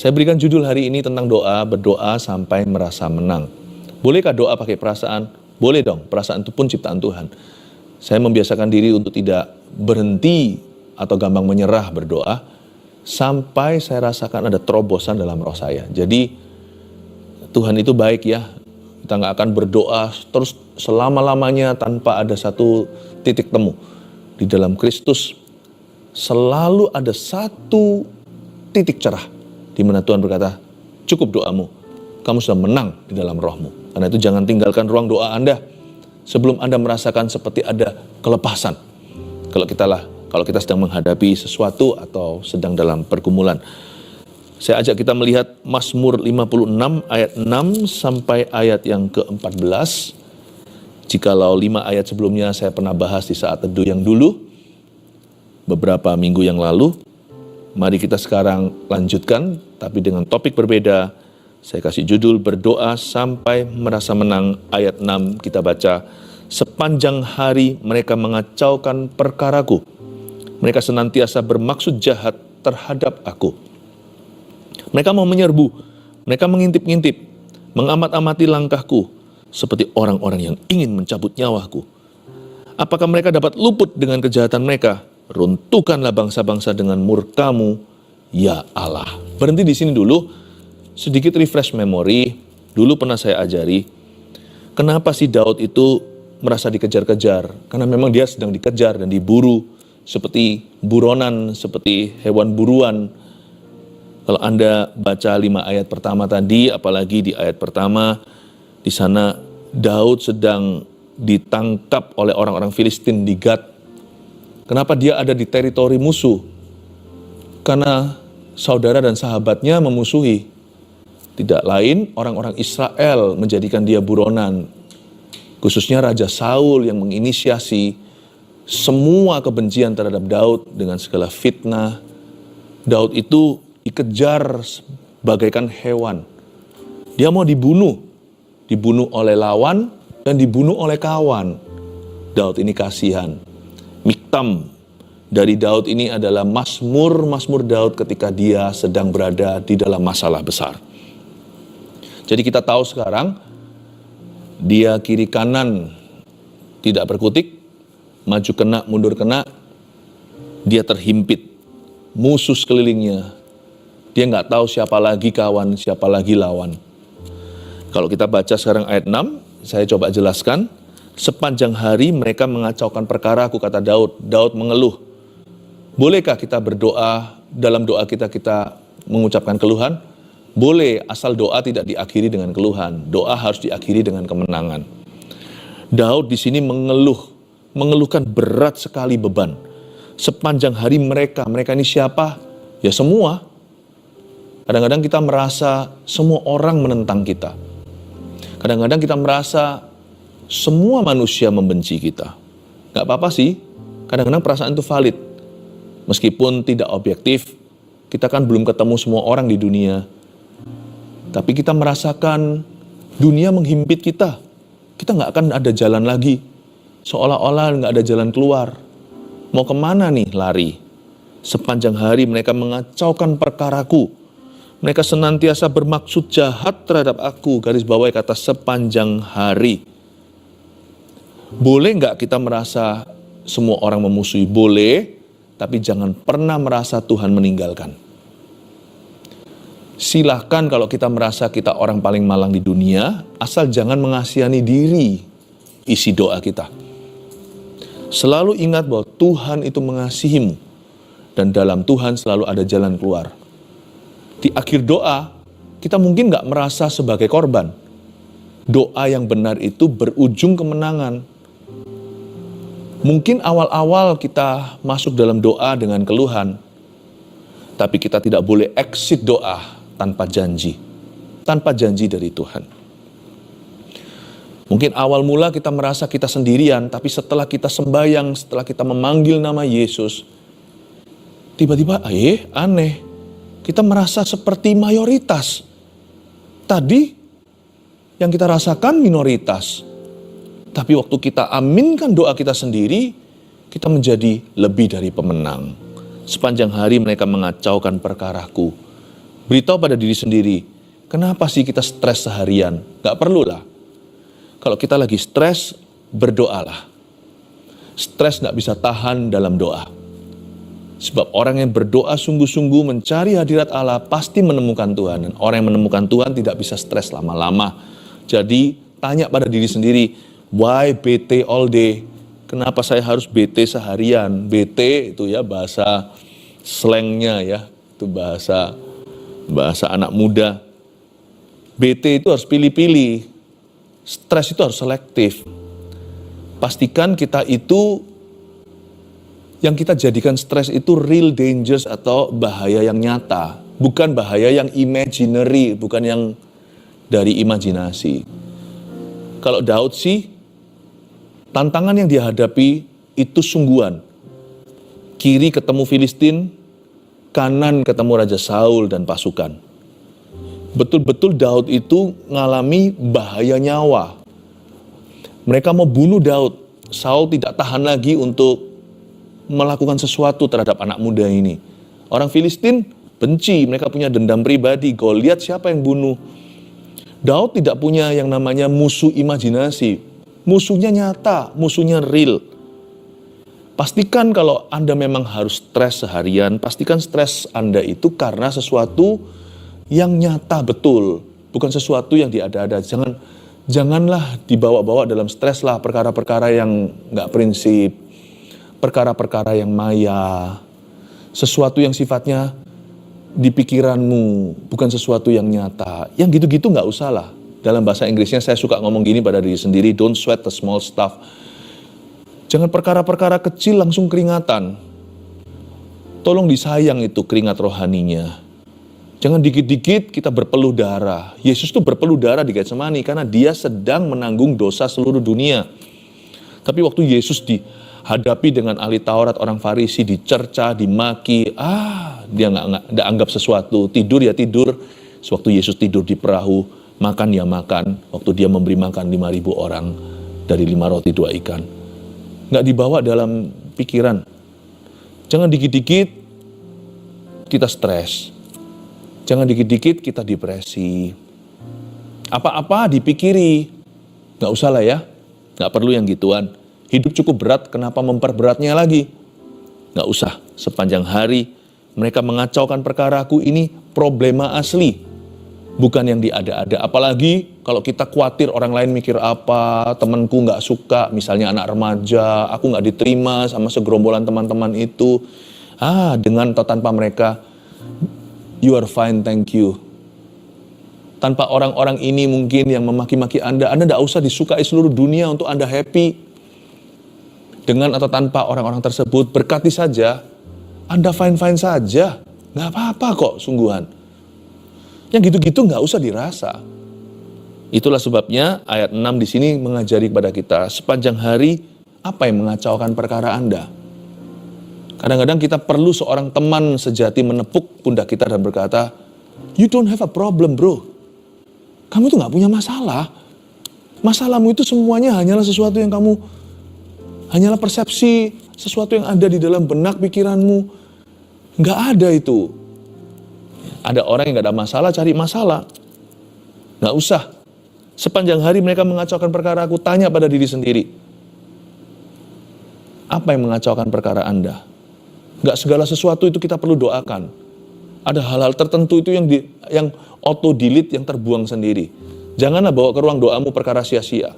Saya berikan judul hari ini tentang doa, berdoa sampai merasa menang. Bolehkah doa pakai perasaan? Boleh dong, perasaan itu pun ciptaan Tuhan. Saya membiasakan diri untuk tidak berhenti atau gampang menyerah berdoa, sampai saya rasakan ada terobosan dalam roh saya. Jadi Tuhan itu baik ya, kita nggak akan berdoa terus selama-lamanya tanpa ada satu titik temu. Di dalam Kristus selalu ada satu titik cerah, di mana Tuhan berkata, cukup doamu, kamu sudah menang di dalam rohmu. Karena itu jangan tinggalkan ruang doa Anda sebelum Anda merasakan seperti ada kelepasan. Kalau kita sedang menghadapi sesuatu atau sedang dalam pergumulan. Saya ajak kita melihat Mazmur 56 ayat 6 sampai ayat yang ke-14. Jikalau 5 ayat sebelumnya saya pernah bahas di saat teduh yang dulu, beberapa minggu yang lalu. Mari kita sekarang lanjutkan, tapi dengan topik berbeda. Saya kasih judul berdoa sampai merasa menang. Ayat 6 kita baca, sepanjang hari mereka mengacaukan perkaraku. Mereka senantiasa bermaksud jahat terhadap aku. Mereka mau menyerbu, mereka mengintip-ngintip, mengamat-amati langkahku, seperti orang-orang yang ingin mencabut nyawaku. Apakah mereka dapat luput dengan kejahatan mereka? Runtuhkanlah bangsa-bangsa dengan murka-Mu, ya Allah. Berhenti di sini dulu, sedikit refresh memory. Dulu pernah saya ajari, kenapa sih Daud itu merasa dikejar-kejar? Karena memang dia sedang dikejar dan diburu, seperti buronan, seperti hewan buruan. Kalau Anda baca 5 ayat pertama tadi, apalagi di ayat pertama, di sana Daud sedang ditangkap oleh orang-orang Filistin di Gat. Kenapa dia ada di teritori musuh? Karena saudara dan sahabatnya memusuhi. Tidak lain, orang-orang Israel menjadikan dia buronan. Khususnya Raja Saul yang menginisiasi semua kebencian terhadap Daud dengan segala fitnah. Daud itu dikejar bagaikan hewan. Dia mau dibunuh oleh lawan dan dibunuh oleh kawan. Daud ini kasihan. Miktam dari Daud ini adalah Mazmur Daud ketika dia sedang berada di dalam masalah besar. Jadi kita tahu sekarang, dia kiri kanan tidak berkutik, maju kena, mundur kena, dia terhimpit, musuh sekelilingnya. Dia nggak tahu siapa lagi kawan, siapa lagi lawan. Kalau kita baca sekarang ayat 6, saya coba jelaskan. Sepanjang hari mereka mengacaukan perkaraku, kata Daud. Daud mengeluh. Bolehkah kita berdoa, dalam doa kita mengucapkan keluhan? Boleh, asal doa tidak diakhiri dengan keluhan. Doa harus diakhiri dengan kemenangan. Daud di sini mengeluhkan berat sekali beban. Sepanjang hari mereka ini siapa? Ya semua. Kadang-kadang kita merasa semua orang menentang kita. Kadang-kadang kita merasa semua manusia membenci kita. Gak apa-apa sih, kadang-kadang perasaan itu valid. Meskipun tidak objektif, kita kan belum ketemu semua orang di dunia. Tapi kita merasakan dunia menghimpit kita. Kita gak akan ada jalan lagi. Seolah-olah gak ada jalan keluar. Mau kemana nih lari? Sepanjang hari mereka mengacaukan perkaraku. Mereka senantiasa bermaksud jahat terhadap aku. Garis bawahi kata sepanjang hari. Boleh nggak kita merasa semua orang memusuhi? Boleh, tapi jangan pernah merasa Tuhan meninggalkan. Silahkan kalau kita merasa kita orang paling malang di dunia, asal jangan mengasihani diri isi doa kita. Selalu ingat bahwa Tuhan itu mengasihimu, dan dalam Tuhan selalu ada jalan keluar. Di akhir doa, kita mungkin nggak merasa sebagai korban. Doa yang benar itu berujung kemenangan. Mungkin awal-awal kita masuk dalam doa dengan keluhan, tapi kita tidak boleh exit doa tanpa janji dari Tuhan. Mungkin awal mula kita merasa kita sendirian, tapi setelah kita sembahyang, setelah kita memanggil nama Yesus, tiba-tiba aneh. Kita merasa seperti mayoritas. Tadi yang kita rasakan minoritas. Tapi waktu kita aminkan doa kita sendiri, kita menjadi lebih dari pemenang. Sepanjang hari mereka mengacaukan perkaraku. Beritahu pada diri sendiri, kenapa sih kita stres seharian? Gak perlu lah. Kalau kita lagi stres, berdoalah. Stres gak bisa tahan dalam doa. Sebab orang yang berdoa sungguh-sungguh mencari hadirat Allah pasti menemukan Tuhan. Dan orang yang menemukan Tuhan tidak bisa stres lama-lama. Jadi tanya pada diri sendiri, why bete all day? Kenapa saya harus bete seharian? Bete itu ya bahasa slangnya ya. Itu bahasa anak muda. Bete itu harus pilih-pilih. Stres itu harus selektif. Pastikan kita itu, yang kita jadikan stres itu real dangers atau bahaya yang nyata. Bukan bahaya yang imaginary, bukan yang dari imajinasi. Kalau Daud sih, tantangan yang dihadapi itu sungguhan. Kiri ketemu Filistin, kanan ketemu Raja Saul dan pasukan. Betul-betul Daud itu ngalami bahaya nyawa. Mereka mau bunuh Daud. Saul tidak tahan lagi untuk melakukan sesuatu terhadap anak muda ini. Orang Filistin benci, mereka punya dendam pribadi. Goliat siapa yang bunuh? Daud tidak punya yang namanya musuh imajinasi. Musuhnya nyata, musuhnya real. Pastikan kalau Anda memang harus stres seharian, pastikan stres Anda itu karena sesuatu yang nyata betul, bukan sesuatu yang diada-ada. Janganlah dibawa-bawa dalam stres lah perkara-perkara yang nggak prinsip, perkara-perkara yang maya, sesuatu yang sifatnya di pikiranmu, bukan sesuatu yang nyata. Yang gitu-gitu nggak usah lah. Dalam bahasa Inggrisnya saya suka ngomong gini pada diri sendiri, don't sweat the small stuff. Jangan perkara-perkara kecil langsung keringatan. Tolong disayang itu keringat rohaninya. Jangan dikit-dikit kita berpeluh darah. Yesus tuh berpeluh darah di Getsemani karena dia sedang menanggung dosa seluruh dunia. Tapi waktu Yesus dihadapi dengan ahli Taurat, orang Farisi, dicerca, dimaki, dia nggak anggap sesuatu. Tidur ya tidur. Sewaktu Yesus tidur di perahu, makan ya makan. Waktu dia memberi makan 5.000 orang dari 5 roti 2 ikan. Nggak dibawa dalam pikiran. Jangan dikit-dikit kita stres. Jangan dikit-dikit kita depresi. Apa-apa dipikiri. Nggak usah lah ya. Nggak perlu yang gituan. Hidup cukup berat, kenapa memperberatnya lagi? Nggak usah. Sepanjang hari mereka mengacaukan perkaraku, ini problema asli. Bukan yang diada-ada. Apalagi kalau kita khawatir orang lain mikir apa, temanku nggak suka, misalnya anak remaja, aku nggak diterima sama segerombolan teman-teman itu. Dengan atau tanpa mereka, you are fine, thank you. Tanpa orang-orang ini mungkin yang memaki-maki Anda tidak usah disukai seluruh dunia untuk Anda happy. Dengan atau tanpa orang-orang tersebut, berkati saja, Anda fine-fine saja. Nggak apa-apa kok, sungguhan. Yang gitu-gitu nggak usah dirasa. Itulah sebabnya ayat 6 di sini mengajari kepada kita, sepanjang hari, apa yang mengacaukan perkara Anda? Kadang-kadang kita perlu seorang teman sejati menepuk pundak kita dan berkata, you don't have a problem bro. Kamu tuh gak punya masalah. Masalahmu itu semuanya hanyalah sesuatu yang hanyalah persepsi, sesuatu yang ada di dalam benak pikiranmu. Gak ada itu. Ada orang yang gak ada masalah, cari masalah. Gak usah. Sepanjang hari mereka mengacaukan perkara, aku tanya pada diri sendiri. Apa yang mengacaukan perkara Anda? Gak segala sesuatu itu kita perlu doakan. Ada hal-hal tertentu itu yang auto delete, yang terbuang sendiri. Janganlah bawa ke ruang doamu perkara sia-sia.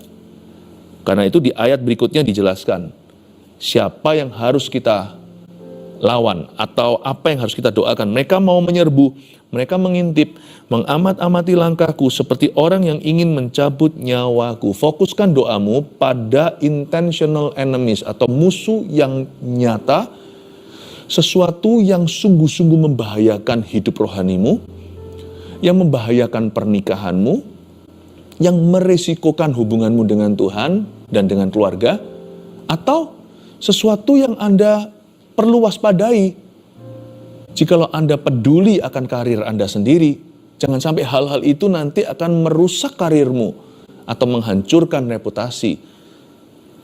Karena itu di ayat berikutnya dijelaskan, siapa yang harus kita lawan atau apa yang harus kita doakan. Mereka mau menyerbu, mereka mengintip, mengamat-amati langkahku seperti orang yang ingin mencabut nyawaku. Fokuskan doamu pada intentional enemies atau musuh yang nyata, sesuatu yang sungguh-sungguh membahayakan hidup rohanimu, yang membahayakan pernikahanmu, yang meresikokan hubunganmu dengan Tuhan dan dengan keluarga, atau sesuatu yang Anda perlu waspadai. Jikalau Anda peduli akan karir Anda sendiri, jangan sampai hal-hal itu nanti akan merusak karirmu atau menghancurkan reputasi.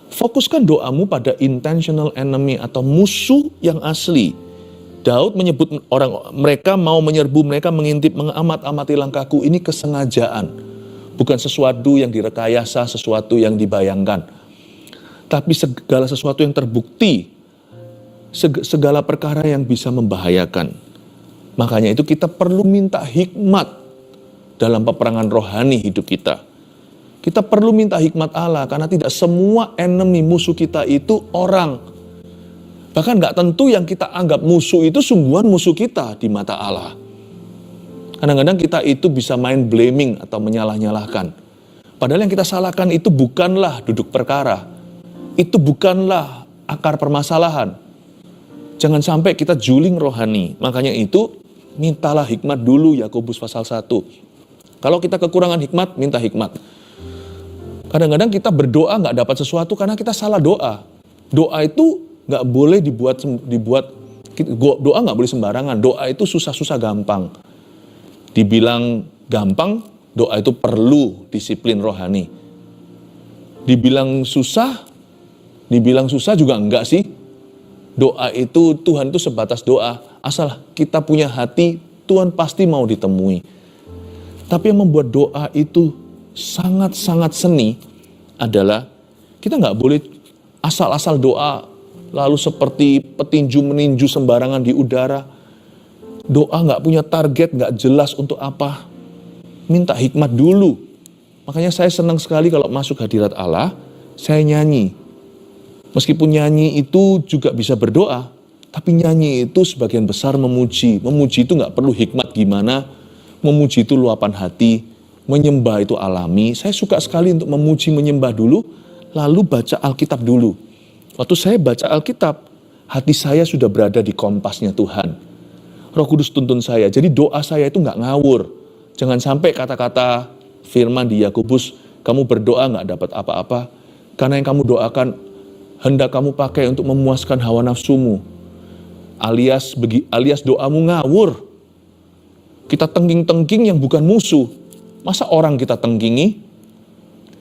Fokuskan doamu pada intentional enemy atau musuh yang asli. Daud menyebut mereka mau menyerbu, mereka mengintip, mengamat-amati langkahku. Ini kesengajaan, bukan sesuatu yang direkayasa, sesuatu yang dibayangkan. Tapi segala sesuatu yang terbukti, segala perkara yang bisa membahayakan. Makanya itu kita perlu minta hikmat dalam peperangan rohani hidup kita. Kita perlu minta hikmat Allah, karena tidak semua enemy musuh kita itu orang. Bahkan gak tentu yang kita anggap musuh itu sungguhan musuh kita di mata Allah. Kadang-kadang kita itu bisa main blaming atau menyalah-nyalahkan. Padahal yang kita salahkan itu bukanlah duduk perkara. Itu bukanlah akar permasalahan. Jangan sampai kita juling rohani. Makanya itu, mintalah hikmat dulu, Yakobus pasal 1. Kalau kita kekurangan hikmat, minta hikmat. Kadang-kadang kita berdoa gak dapat sesuatu karena kita salah doa. Doa itu gak boleh dibuat doa gak boleh sembarangan. Doa itu susah-susah gampang. Dibilang gampang, doa itu perlu disiplin rohani. Dibilang susah juga enggak sih. Doa itu, Tuhan itu sebatas doa. Asal kita punya hati, Tuhan pasti mau ditemui. Tapi yang membuat doa itu sangat-sangat seni adalah kita nggak boleh asal-asal doa lalu seperti petinju meninju sembarangan di udara. Doa nggak punya target, nggak jelas untuk apa. Minta hikmat dulu. Makanya saya senang sekali kalau masuk hadirat Allah, saya nyanyi. Meskipun nyanyi itu juga bisa berdoa, tapi nyanyi itu sebagian besar memuji. Memuji itu nggak perlu hikmat gimana. Memuji itu luapan hati, menyembah itu alami. Saya suka sekali untuk memuji, menyembah dulu, lalu baca Alkitab dulu. Waktu saya baca Alkitab, hati saya sudah berada di kompasnya Tuhan. Roh Kudus tuntun saya, jadi doa saya itu nggak ngawur. Jangan sampai kata-kata firman di Yakobus, kamu berdoa nggak dapat apa-apa, karena yang kamu doakan hendak kamu pakai untuk memuaskan hawa nafsumu. Alias doamu ngawur. Kita tengking-tengking yang bukan musuh. Masa orang kita tengkingi?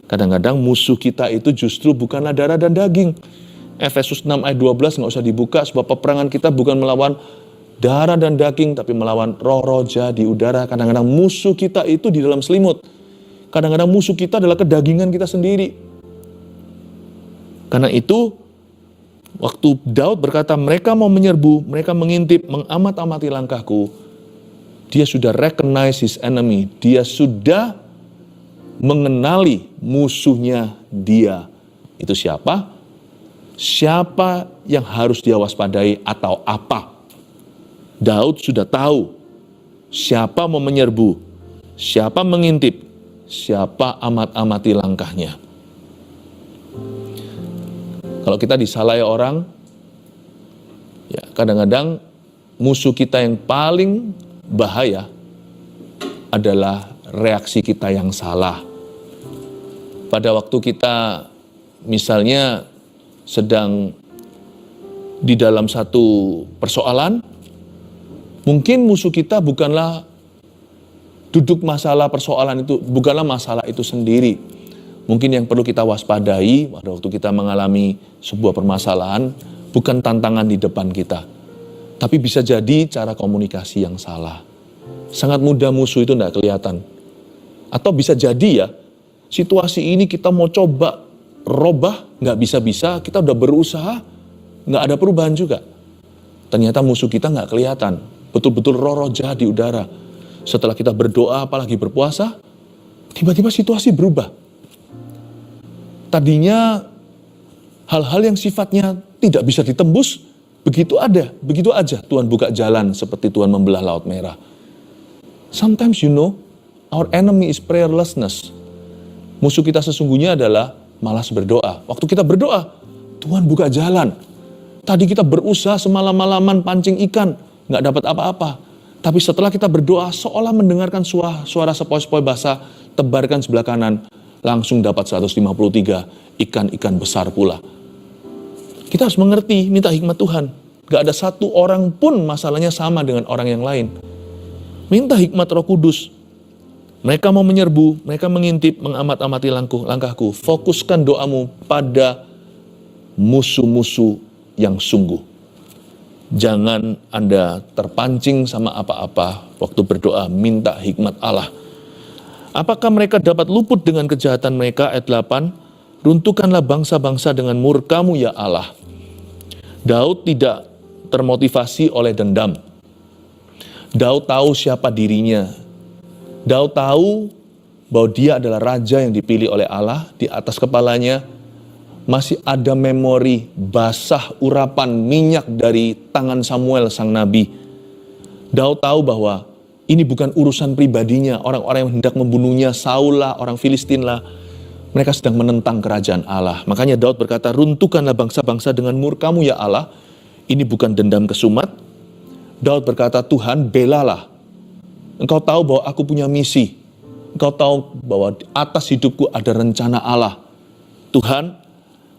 Kadang-kadang musuh kita itu justru bukanlah darah dan daging. Efesus 6 ayat 12 nggak usah dibuka, sebab peperangan kita bukan melawan darah dan daging, tapi melawan roh-roh jahat di udara. Kadang-kadang musuh kita itu di dalam selimut. Kadang-kadang musuh kita adalah kedagingan kita sendiri. Karena itu, waktu Daud berkata, mereka mau menyerbu, mereka mengintip, mengamat-amati langkahku, dia sudah recognize his enemy. Dia sudah mengenali musuhnya dia. Itu siapa? Siapa yang harus dia waspadai atau apa? Daud sudah tahu siapa mau menyerbu, siapa mengintip, siapa amat-amati langkahnya. Kalau kita disalahi orang, ya kadang-kadang musuh kita yang paling bahaya adalah reaksi kita yang salah. Pada waktu kita misalnya sedang di dalam satu persoalan, mungkin musuh kita bukanlah duduk masalah persoalan itu, bukanlah masalah itu sendiri. Mungkin yang perlu kita waspadai pada waktu kita mengalami sebuah permasalahan, bukan tantangan di depan kita, tapi bisa jadi cara komunikasi yang salah. Sangat mudah musuh itu tidak kelihatan. Atau bisa jadi ya, situasi ini kita mau coba robah, nggak bisa-bisa, kita udah berusaha, nggak ada perubahan juga. Ternyata musuh kita nggak kelihatan. Betul-betul roh-roh jahat di udara. Setelah kita berdoa, apalagi berpuasa, tiba-tiba situasi berubah. Tadinya hal-hal yang sifatnya tidak bisa ditembus, begitu aja Tuhan buka jalan seperti Tuhan membelah Laut Merah. Sometimes our enemy is prayerlessness. Musuh kita sesungguhnya adalah malas berdoa. Waktu kita berdoa, Tuhan buka jalan. Tadi kita berusaha semalam-malaman pancing ikan, nggak dapat apa-apa. Tapi setelah kita berdoa, seolah mendengarkan suara sepoi-sepoi basah, tebarkan sebelah kanan, langsung dapat 153 ikan-ikan besar pula. Kita harus mengerti, minta hikmat Tuhan. Nggak ada satu orang pun masalahnya sama dengan orang yang lain. Minta hikmat Roh Kudus. Mereka mau menyerbu, mereka mengintip, mengamat-amati langkahku. Fokuskan doamu pada musuh-musuh yang sungguh. Jangan Anda terpancing sama apa-apa waktu berdoa, minta hikmat Allah. Apakah mereka dapat luput dengan kejahatan mereka? Ayat 8, runtuhkanlah bangsa-bangsa dengan murka-Mu ya Allah. Daud tidak termotivasi oleh dendam. Daud tahu siapa dirinya. Daud tahu bahwa dia adalah raja yang dipilih oleh Allah. Di atas kepalanya masih ada memori basah urapan minyak dari tangan Samuel sang nabi. Daud tahu bahwa ini bukan urusan pribadinya. Orang-orang yang hendak membunuhnya, Saul lah, orang Filistin lah, mereka sedang menentang kerajaan Allah. Makanya Daud berkata, runtuhkanlah bangsa-bangsa dengan murka-Mu ya Allah. Ini bukan dendam kesumat. Daud berkata, Tuhan belalah. Engkau tahu bahwa aku punya misi. Engkau tahu bahwa di atas hidupku ada rencana Allah. Tuhan,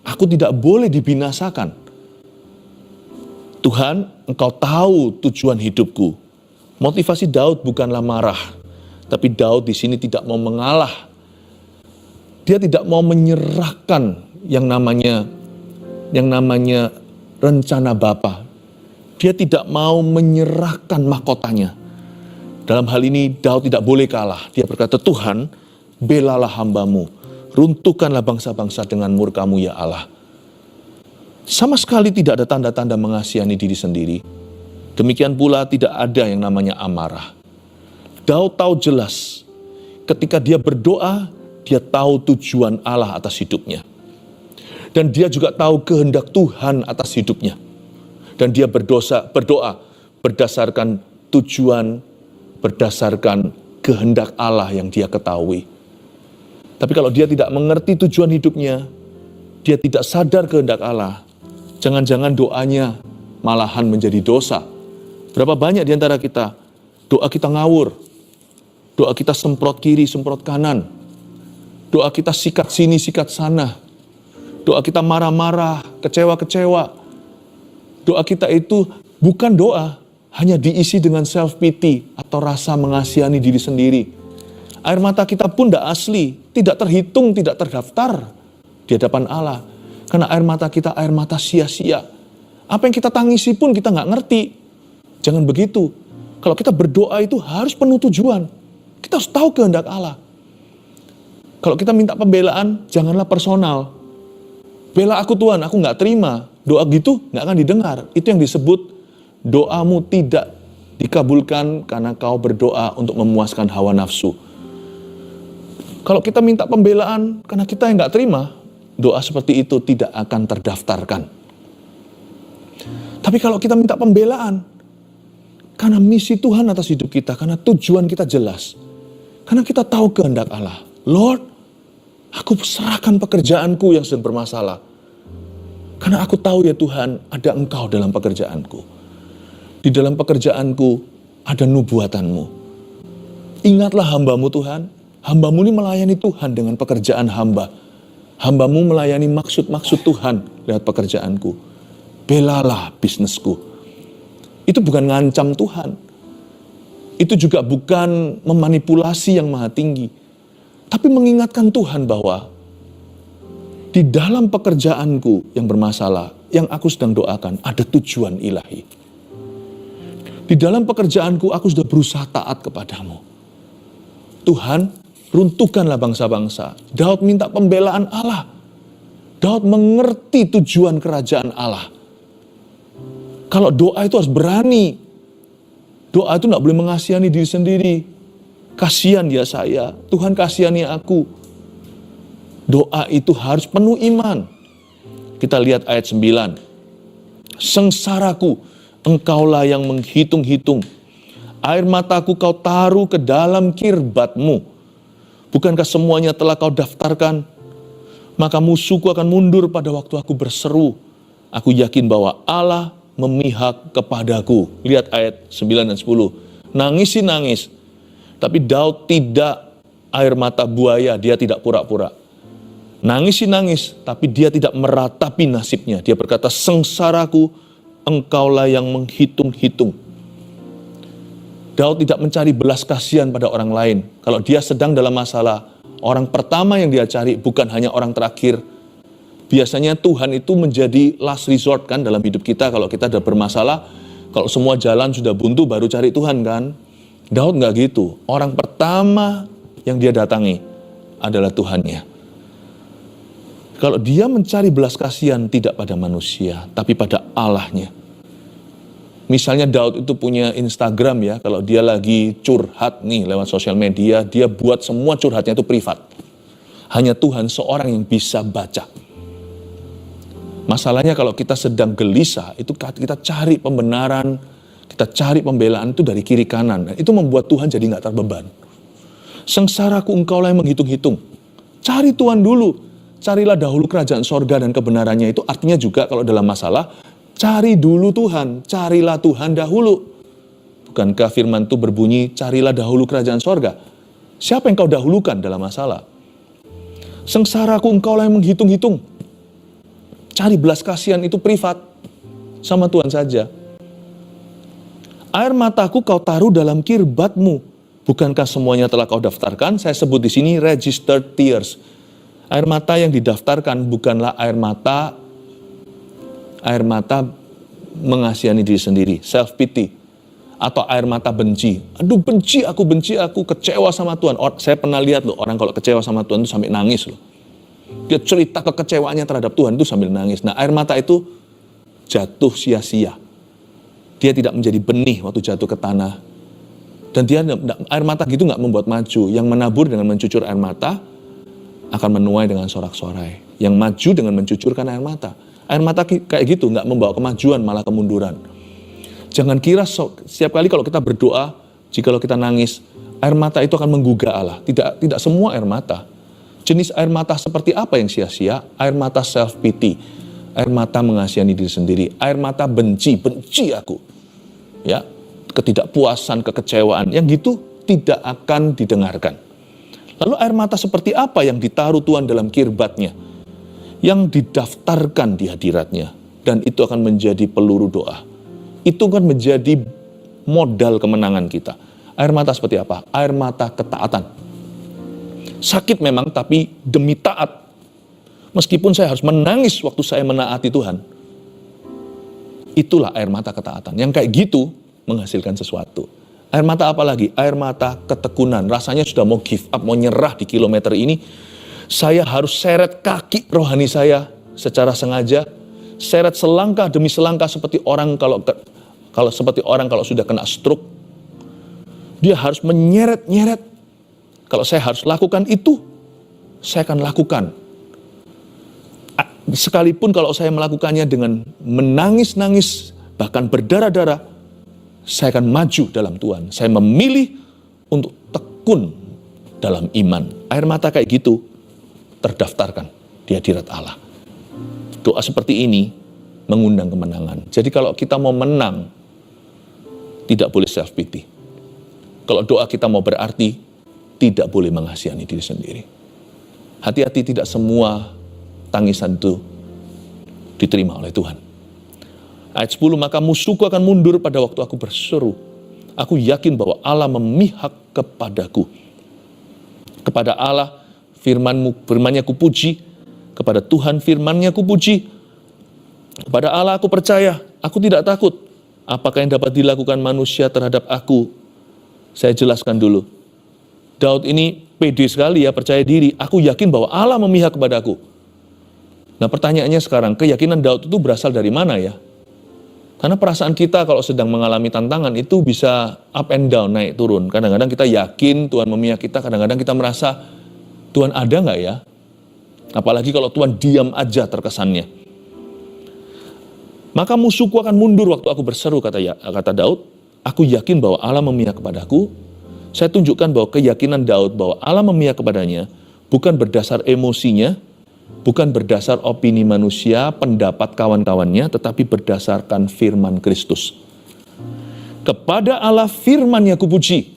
aku tidak boleh dibinasakan. Tuhan, Engkau tahu tujuan hidupku. Motivasi Daud bukanlah marah, tapi Daud di sini tidak mau mengalah. Dia tidak mau menyerahkan yang namanya rencana Bapa. Dia tidak mau menyerahkan mahkotanya. Dalam hal ini Daud tidak boleh kalah. Dia berkata, Tuhan, belalah hamba-Mu. Runtuhkanlah bangsa-bangsa dengan murka-Mu ya Allah. Sama sekali tidak ada tanda-tanda mengasihani diri sendiri. Demikian pula tidak ada yang namanya amarah. Daud tahu jelas ketika dia berdoa, dia tahu tujuan Allah atas hidupnya. Dan dia juga tahu kehendak Tuhan atas hidupnya. Dan dia berdoa berdasarkan tujuan, berdasarkan kehendak Allah yang dia ketahui. Tapi kalau dia tidak mengerti tujuan hidupnya, dia tidak sadar kehendak Allah, jangan-jangan doanya malahan menjadi dosa. Berapa banyak di antara kita, doa kita ngawur, doa kita semprot kiri, semprot kanan, doa kita sikat sini, sikat sana, doa kita marah-marah, kecewa-kecewa. Doa kita itu bukan doa, hanya diisi dengan self-pity atau rasa mengasihani diri sendiri. Air mata kita pun tidak asli, tidak terhitung, tidak terdaftar di hadapan Allah. Karena air mata kita air mata sia-sia. Apa yang kita tangisi pun kita nggak ngerti. Jangan begitu. Kalau kita berdoa itu harus penuh tujuan. Kita harus tahu kehendak Allah. Kalau kita minta pembelaan, janganlah personal. Bela aku Tuhan, aku nggak terima. Doa gitu nggak akan didengar. Itu yang disebut doamu tidak dikabulkan karena kau berdoa untuk memuaskan hawa nafsu. Kalau kita minta pembelaan karena kita yang nggak terima, doa seperti itu tidak akan terdaftarkan. Tapi kalau kita minta pembelaan karena misi Tuhan atas hidup kita, karena tujuan kita jelas, karena kita tahu kehendak Allah. Lord, aku serahkan pekerjaanku yang sedang bermasalah. Karena aku tahu ya Tuhan, ada Engkau dalam pekerjaanku. Di dalam pekerjaanku ada nubuatan-Mu. Ingatlah hamba-Mu Tuhan. Hamba-Mu ini melayani Tuhan dengan pekerjaan hamba. Hamba-Mu melayani maksud-maksud Tuhan lewat pekerjaanku. Belalah bisnisku. Itu bukan ngancam Tuhan. Itu juga bukan memanipulasi yang maha tinggi. Tapi mengingatkan Tuhan bahwa di dalam pekerjaanku yang bermasalah, yang aku sedang doakan, ada tujuan ilahi. Di dalam pekerjaanku, aku sudah berusaha taat kepadamu. Tuhan, runtuhkanlah bangsa-bangsa. Daud minta pembelaan Allah. Daud mengerti tujuan kerajaan Allah. Kalau doa itu harus berani. Doa itu tidak boleh mengasihani diri sendiri. Kasihan ya saya, Tuhan kasihani aku. Doa itu harus penuh iman. Kita lihat ayat 9. Sengsaraku, Engkaulah yang menghitung-hitung. Air mataku kau taruh ke dalam kirbat-Mu. Bukankah semuanya telah kau daftarkan? Maka musuhku akan mundur pada waktu aku berseru. Aku yakin bahwa Allah memihak kepadaku. Lihat ayat 9 dan 10. Nangisi nangis. Tapi Daud tidak air mata buaya, dia tidak pura-pura. Nangisi nangis, tapi dia tidak meratapi nasibnya. Dia berkata, sengsaraku, Engkaulah yang menghitung-hitung. Daud tidak mencari belas kasihan pada orang lain. Kalau dia sedang dalam masalah, orang pertama yang dia cari bukan hanya orang terakhir, Biasanya Tuhan itu menjadi last resort kan dalam hidup kita. Kalau kita ada bermasalah, kalau semua jalan sudah buntu baru cari Tuhan kan. Daud nggak gitu. Orang pertama yang dia datangi adalah Tuhannya. Kalau dia mencari belas kasihan tidak pada manusia, tapi pada Allahnya. Misalnya Daud itu punya Instagram ya, kalau dia lagi curhat nih lewat sosial media, dia buat semua curhatnya itu privat. Hanya Tuhan seorang yang bisa baca. Masalahnya kalau kita sedang gelisah, itu kita cari pembenaran, kita cari pembelaan itu dari kiri kanan. Dan itu membuat Tuhan jadi nggak terbeban. Sengsaraku engkaulah yang menghitung-hitung. Cari Tuhan dulu. Carilah dahulu kerajaan sorga dan kebenarannya. Itu artinya juga kalau dalam masalah, cari dulu Tuhan. Carilah Tuhan dahulu. Bukankah firman itu berbunyi, carilah dahulu kerajaan sorga? Siapa yang kau dahulukan dalam masalah? Sengsaraku engkaulah yang menghitung-hitung. Cari belas kasihan itu privat sama Tuhan saja. Air mataku kau taruh dalam kirbatmu. Bukankah semuanya telah kau daftarkan? Saya sebut di sini registered tears. Air mata yang didaftarkan bukanlah air mata mengasihani diri sendiri, self pity, atau air mata benci. Aduh benci aku, kecewa sama Tuhan. Saya pernah lihat loh, orang kalau kecewa sama Tuhan itu sampai nangis loh. Dia cerita kekecewaannya terhadap Tuhan itu sambil nangis. Nah, air mata itu jatuh sia-sia. Dia tidak menjadi benih waktu jatuh ke tanah. Dan air mata gitu nggak membuat maju. Yang menabur dengan mencucur air mata akan menuai dengan sorak-sorai. Yang maju dengan mencucurkan air mata. Air mata kayak gitu nggak membawa kemajuan, malah kemunduran. Jangan kira setiap kali kalau kita berdoa, jikalau kita nangis, air mata itu akan menggugah Allah. Tidak semua air mata. Jenis air mata seperti apa yang sia-sia? Air mata self-pity. Air mata mengasihani diri sendiri. Air mata benci aku. Ya, ketidakpuasan, kekecewaan. Yang gitu tidak akan didengarkan. Lalu air mata seperti apa yang ditaruh Tuhan dalam kirbatnya? Yang didaftarkan di hadiratnya. Dan itu akan menjadi peluru doa. Itu akan menjadi modal kemenangan kita. Air mata seperti apa? Air mata ketaatan. Sakit memang, tapi demi taat. Meskipun saya harus menangis waktu saya menaati Tuhan. Itulah air mata ketaatan. Yang kayak gitu menghasilkan sesuatu. Air mata apa lagi? Air mata ketekunan. Rasanya sudah mau give up, mau nyerah di kilometer ini. Saya harus seret kaki rohani saya secara sengaja. Seret selangkah demi selangkah seperti orang kalau sudah kena stroke. Dia harus menyeret-nyeret. Kalau saya harus lakukan itu, saya akan lakukan. Sekalipun kalau saya melakukannya dengan menangis-nangis, bahkan berdarah-darah, saya akan maju dalam Tuhan. Saya memilih untuk tekun dalam iman. Air mata kayak gitu terdaftarkan di hadirat Allah. Doa seperti ini mengundang kemenangan. Jadi kalau kita mau menang, tidak boleh self-pity. Kalau doa kita mau berarti, tidak boleh mengasihani diri sendiri. Hati-hati, tidak semua tangisan itu diterima oleh Tuhan. Ayat 10, maka musuhku akan mundur pada waktu aku berseru. Aku yakin bahwa Allah memihak kepadaku. Kepada Allah firman-Nya kupuji. Kepada Tuhan firman-Nya kupuji. Kepada Allah aku percaya, aku tidak takut. Apakah yang dapat dilakukan manusia terhadap aku? Saya jelaskan dulu. Daud ini pede sekali ya, percaya diri. Aku yakin bahwa Allah memihak kepadaku. Nah pertanyaannya sekarang, keyakinan Daud itu berasal dari mana ya? Karena perasaan kita kalau sedang mengalami tantangan itu bisa up and down, naik turun. Kadang-kadang kita yakin Tuhan memihak kita, kadang-kadang kita merasa Tuhan ada nggak ya? Apalagi kalau Tuhan diam aja terkesannya. Maka musuhku akan mundur waktu aku berseru, kata Daud. Aku yakin bahwa Allah memihak kepadaku. Saya tunjukkan bahwa keyakinan Daud bahwa Allah memihak kepadanya bukan berdasar emosinya, bukan berdasar opini manusia, pendapat kawan-kawannya, tetapi berdasarkan firman Kristus. Kepada Allah firman-Nya kupuji,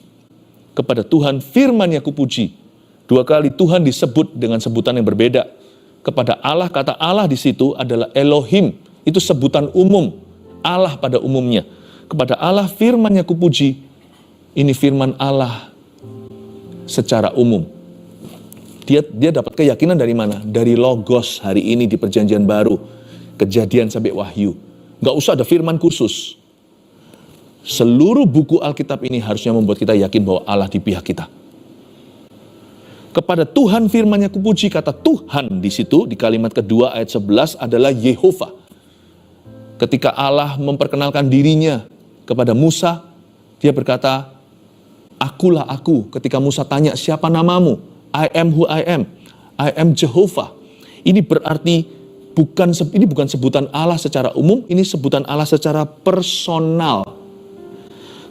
kepada Tuhan firman-Nya kupuji. 2 kali Tuhan disebut dengan sebutan yang berbeda. Kepada Allah, kata Allah di situ adalah Elohim, itu sebutan umum, Allah pada umumnya. Kepada Allah firman-Nya kupuji. Ini firman Allah secara umum. Dia dapat keyakinan dari mana? Dari Logos hari ini di perjanjian baru. Kejadian sampai Wahyu. Nggak usah ada firman khusus. Seluruh buku Alkitab ini harusnya membuat kita yakin bahwa Allah di pihak kita. Kepada Tuhan firman-Nya kupuji, kata Tuhan di situ, di kalimat kedua ayat 11 adalah Yehova. Ketika Allah memperkenalkan dirinya kepada Musa, dia berkata, akulah aku. Ketika Musa tanya, siapa namamu? I am who I am. I am Jehovah. Ini berarti ini bukan sebutan Allah secara umum, ini sebutan Allah secara personal.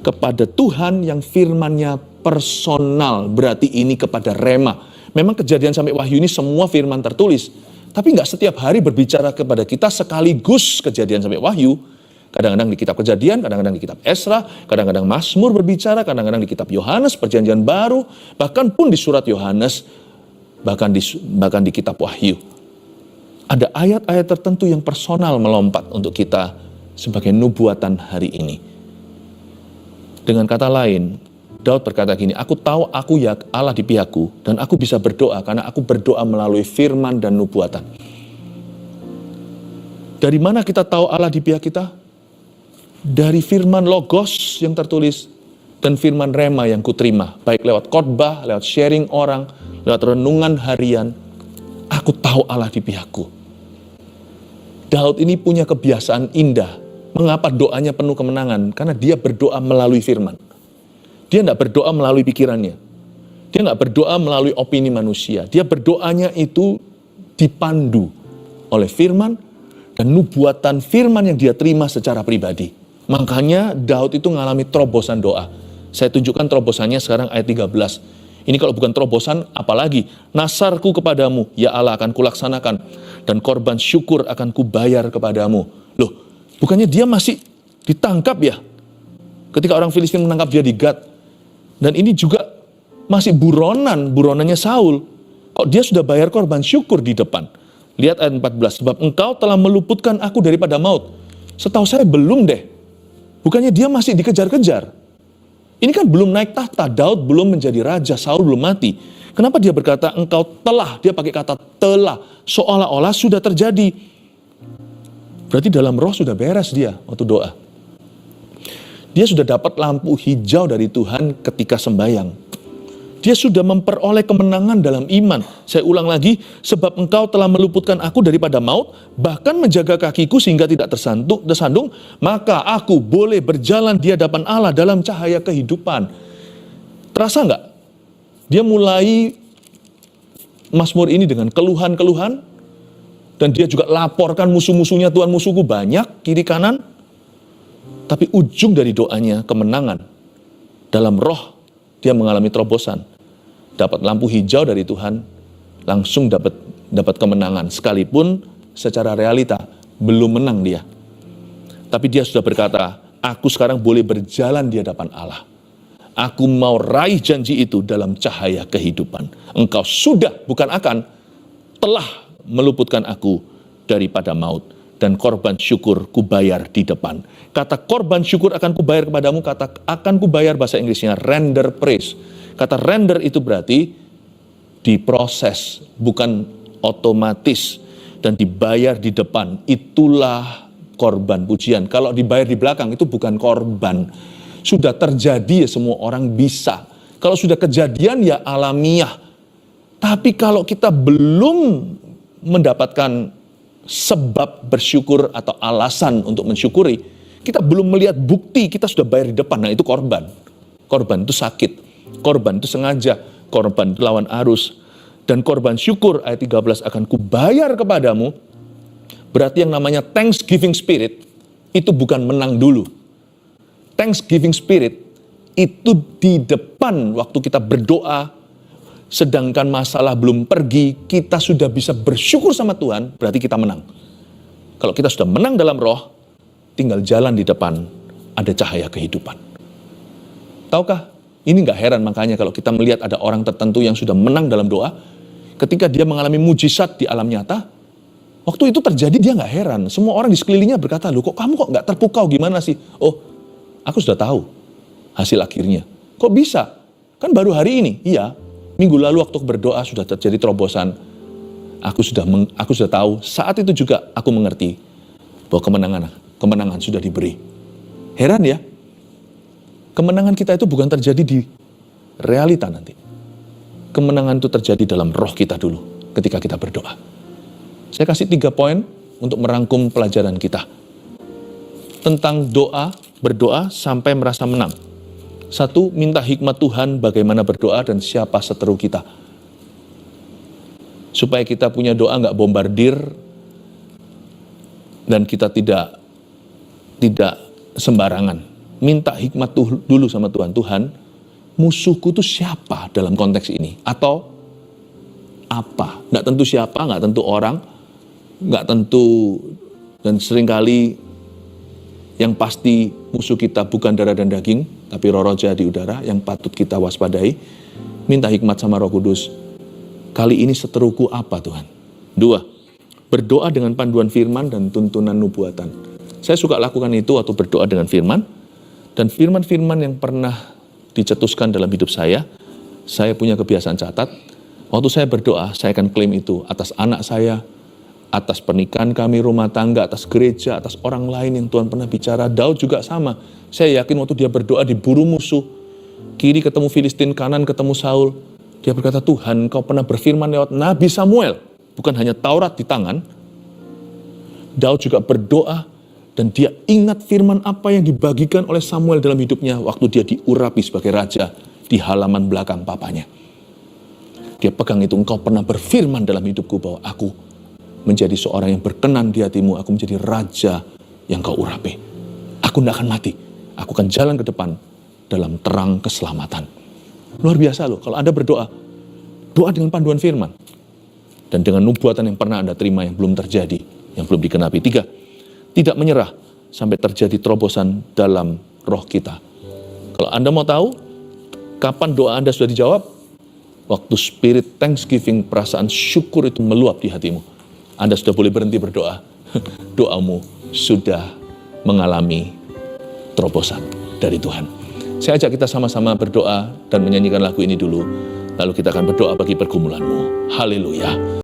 Kepada Tuhan yang firman-Nya personal, berarti ini kepada Rema. Memang Kejadian sampai Wahyu ini semua firman tertulis, tapi nggak setiap hari berbicara kepada kita sekaligus Kejadian sampai Wahyu. Kadang-kadang di kitab Kejadian, kadang-kadang di kitab Esra, kadang-kadang Mazmur berbicara, kadang-kadang di kitab Yohanes, Perjanjian Baru, bahkan pun di surat Yohanes, bahkan di kitab Wahyu. Ada ayat-ayat tertentu yang personal melompat untuk kita sebagai nubuatan hari ini. Dengan kata lain, Daud berkata gini, aku tahu aku ya Allah di pihakku, dan aku bisa berdoa karena aku berdoa melalui firman dan nubuatan. Dari mana kita tahu Allah di pihak kita? Dari firman Logos yang tertulis, dan firman Rema yang kuterima, baik lewat khotbah, lewat sharing orang, lewat renungan harian. Aku tahu Allah di pihakku. Daud ini punya kebiasaan indah. Mengapa doanya penuh kemenangan? Karena dia berdoa melalui firman. Dia tidak berdoa melalui pikirannya. Dia tidak berdoa melalui opini manusia. Dia berdoanya itu dipandu oleh firman dan nubuatan firman yang dia terima secara pribadi. Makanya Daud itu mengalami terobosan doa. Saya tunjukkan terobosannya sekarang ayat 13. Ini kalau bukan terobosan, apalagi? Nasarku kepadamu, ya Allah akan kulaksanakan. Dan korban syukur akan kubayar kepadamu. Loh, bukannya dia masih ditangkap ya? Ketika orang Filistin menangkap dia di Gat. Dan ini juga masih buronannya Saul. Kok dia sudah bayar korban syukur di depan? Lihat ayat 14. Sebab engkau telah meluputkan aku daripada maut. Setahu saya belum deh. Bukannya dia masih dikejar-kejar. Ini kan belum naik tahta. Daud belum menjadi raja. Saul belum mati. Kenapa dia berkata engkau telah? Dia pakai kata telah. Seolah-olah sudah terjadi. Berarti dalam roh sudah beres dia waktu doa. Dia sudah dapat lampu hijau dari Tuhan ketika sembahyang. Dia sudah memperoleh kemenangan dalam iman. Saya ulang lagi, sebab engkau telah meluputkan aku daripada maut, bahkan menjaga kakiku sehingga tidak tersandung, maka aku boleh berjalan di hadapan Allah dalam cahaya kehidupan. Terasa enggak? Dia mulai Mazmur ini dengan keluhan-keluhan, dan dia juga laporkan musuh-musuhnya, Tuhan musuhku banyak, kiri kanan. Tapi ujung dari doanya kemenangan. Dalam roh dia mengalami terobosan. Dapat lampu hijau dari Tuhan, langsung dapat kemenangan. Sekalipun secara realita belum menang dia. Tapi dia sudah berkata, aku sekarang boleh berjalan di hadapan Allah. Aku mau raih janji itu dalam cahaya kehidupan. Engkau sudah, bukan akan, telah meluputkan aku daripada maut. Dan korban syukur kubayar di depan. Kata korban syukur akan kubayar kepadamu, kata akan kubayar bahasa Inggrisnya render praise. Kata render itu berarti diproses, bukan otomatis. Dan dibayar di depan, itulah korban pujian. Kalau dibayar di belakang itu bukan korban. Sudah terjadi ya semua orang bisa. Kalau sudah kejadian ya alamiah. Tapi kalau kita belum mendapatkan sebab bersyukur atau alasan untuk mensyukuri, kita belum melihat bukti, kita sudah bayar di depan. Nah itu korban. Korban itu sakit, korban itu sengaja, korban itu lawan arus. Dan korban syukur ayat 13 akan kubayar kepadamu. Berarti yang namanya thanksgiving spirit itu bukan menang dulu. Thanksgiving spirit itu di depan waktu kita berdoa, sedangkan masalah belum pergi, kita sudah bisa bersyukur sama Tuhan, berarti kita menang. Kalau kita sudah menang dalam roh, tinggal jalan di depan, ada cahaya kehidupan. Tahukah, ini gak heran makanya kalau kita melihat ada orang tertentu yang sudah menang dalam doa, ketika dia mengalami mujizat di alam nyata, waktu itu terjadi dia gak heran. Semua orang di sekelilingnya berkata, loh kok kamu kok gak terpukau, gimana sih? Oh, aku sudah tahu hasil akhirnya. Kok bisa? Kan baru hari ini, iya. Minggu lalu waktu berdoa sudah terjadi terobosan. Aku sudah tahu, saat itu juga aku mengerti bahwa kemenangan sudah diberi. Heran ya, kemenangan kita itu bukan terjadi di realita nanti. Kemenangan itu terjadi dalam roh kita dulu ketika kita berdoa. Saya kasih 3 poin untuk merangkum pelajaran kita. Tentang berdoa sampai merasa menang. 1, minta hikmat Tuhan bagaimana berdoa dan siapa seteru kita. Supaya kita punya doa nggak bombardir dan kita tidak sembarangan. Minta hikmat dulu sama Tuhan. Tuhan, musuhku itu siapa dalam konteks ini? Atau apa? Nggak tentu siapa, nggak tentu orang, nggak tentu, dan seringkali yang pasti musuh kita bukan darah dan daging, tapi roh-roh jahat di udara yang patut kita waspadai. Minta hikmat sama Roh Kudus. Kali ini seteruku apa Tuhan? 2, berdoa dengan panduan firman dan tuntunan nubuatan. Saya suka lakukan itu waktu berdoa dengan firman. Dan firman-firman yang pernah dicetuskan dalam hidup saya punya kebiasaan catat. Waktu saya berdoa, saya akan klaim itu atas anak saya, atas pernikahan kami, rumah tangga, atas gereja, atas orang lain yang Tuhan pernah bicara. Daud juga sama. Saya yakin waktu dia berdoa diburu musuh, kiri ketemu Filistin, kanan ketemu Saul, dia berkata, Tuhan, Kau pernah berfirman lewat Nabi Samuel, bukan hanya Taurat di tangan. Daud juga berdoa, dan dia ingat firman apa yang dibagikan oleh Samuel dalam hidupnya waktu dia diurapi sebagai raja di halaman belakang papanya. Dia pegang itu, Engkau pernah berfirman dalam hidupku bahwa aku menjadi seorang yang berkenan di hatimu, aku menjadi raja yang Kau urapi. Aku tidak akan mati, aku akan jalan ke depan dalam terang keselamatan. Luar biasa loh, kalau Anda berdoa, doa dengan panduan firman. Dan dengan nubuatan yang pernah Anda terima yang belum terjadi, yang belum dikenapi. 3, tidak menyerah sampai terjadi terobosan dalam roh kita. Kalau Anda mau tahu, kapan doa Anda sudah dijawab? Waktu spirit thanksgiving, perasaan syukur itu meluap di hatimu. Anda sudah boleh berhenti berdoa. Doamu sudah mengalami terobosan dari Tuhan. Saya ajak kita sama-sama berdoa dan menyanyikan lagu ini dulu. Lalu kita akan berdoa bagi pergumulanmu. Haleluya.